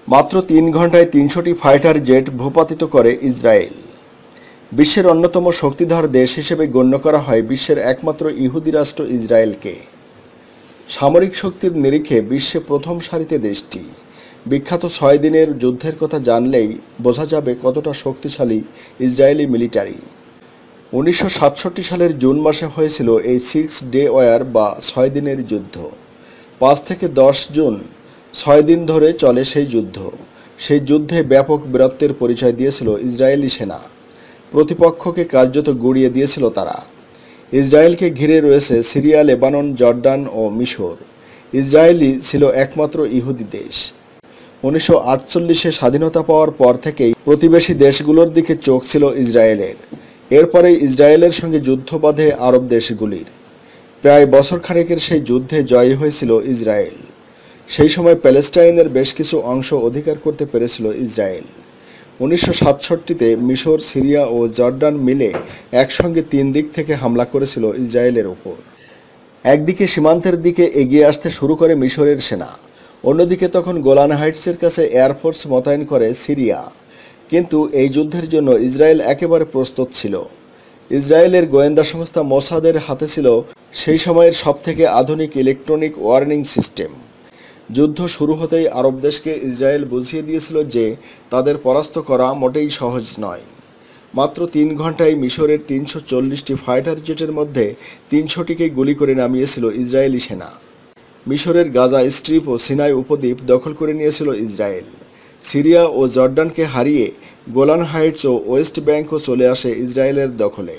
মাত্র ৩ ঘন্টায় ৩০০টি fighter jet ভূপাতিত করে ইসরায়েল। বিশ্বের অন্যতম শক্তিধর দেশ হিসেবে গণ্য করা হয় বিশ্বের একমাত্র ইহুদি রাষ্ট্র ইসরায়েলকে। সামরিক শক্তির নিরিখে বিশ্বে প্রথম সারিতে দেশটি। বিখ্যাত ৬ দিনের যুদ্ধের কথা জানলেই বোঝা যাবে কতটা শক্তিশালী ইসরায়েলি মিলিটারি। ১৯৬৭ সালের জুন মাসে হয়েছিল এই 6 ডে ওয়ার বা ৬ দিনের যুদ্ধ। ৫ থেকে ১০ জুন ৬ দিন ধরে চলে সেই যুদ্ধ। সেই যুদ্ধে ব্যাপক বীরত্বের পরিচয় দিয়েছিল ইসরায়েলি সেনা। প্রতিপক্ষকে কার্যত গুঁড়িয়ে দিয়েছিল তারা। ইসরায়েলকে ঘিরে রয়েছে সিরিয়া, লেবানন, জর্ডান ও মিশর। ইসরায়েলই ছিল একমাত্র ইহুদি দেশ। ১৯৪৮-এ স্বাধীনতা পাওয়ার পর থেকেই প্রতিবেশী দেশগুলোর দিকে চোখ ছিল ইসরায়েলের। এরপরে ইসরায়েলের সঙ্গে যুদ্ধ বাঁধে আরব দেশগুলির। প্রায় বছর খানেকের সেই যুদ্ধে জয়ী হয়েছিল ইসরায়েল। সেই সময় প্যালেস্টাইনের বেশ কিছু অংশ অধিকার করতে পেরেছিল ইসরায়েল। ১৯৬৭-তে মিশর, সিরিয়া ও জর্ডান মিলে একসঙ্গে ৩ দিক থেকে হামলা করেছিল ইসরায়েলের ওপর। একদিকে সীমান্তের দিকে এগিয়ে আসতে শুরু করে মিশরের সেনা, অন্যদিকে তখন গোলান হাইটসের কাছে এয়ারফোর্স মোতায়েন করে সিরিয়া। কিন্তু এই যুদ্ধের জন্য ইসরায়েল একেবারে প্রস্তুত ছিল। ইসরায়েলের গোয়েন্দা সংস্থা মোসাদের হাতে ছিল সেই সময়ের সবথেকে আধুনিক ইলেকট্রনিক ওয়ার্নিং সিস্টেম। যুদ্ধ শুরু হতেই আরব দেশকে ইসরায়েল বুঝিয়ে দিয়েছিল যে তাদের পরাস্ত করা মোটেই সহজ নয়। মাত্র ৩ ঘন্টায় মিশরের ৩৪০টি ফাইটার জেটের মধ্যে ৩০০টিকে গুলি করে নামিয়েছিল ইসরায়েলি সেনা। মিশরের গাজা স্ট্রিপ ও সিনাই উপদ্বীপ দখল করে নিয়েছিল ইসরায়েল। সিরিয়া ও জর্ডানকে হারিয়ে গোলান হাইটস ও ওয়েস্ট ব্যাংকও চলে আসে ইসরায়েলের দখলে।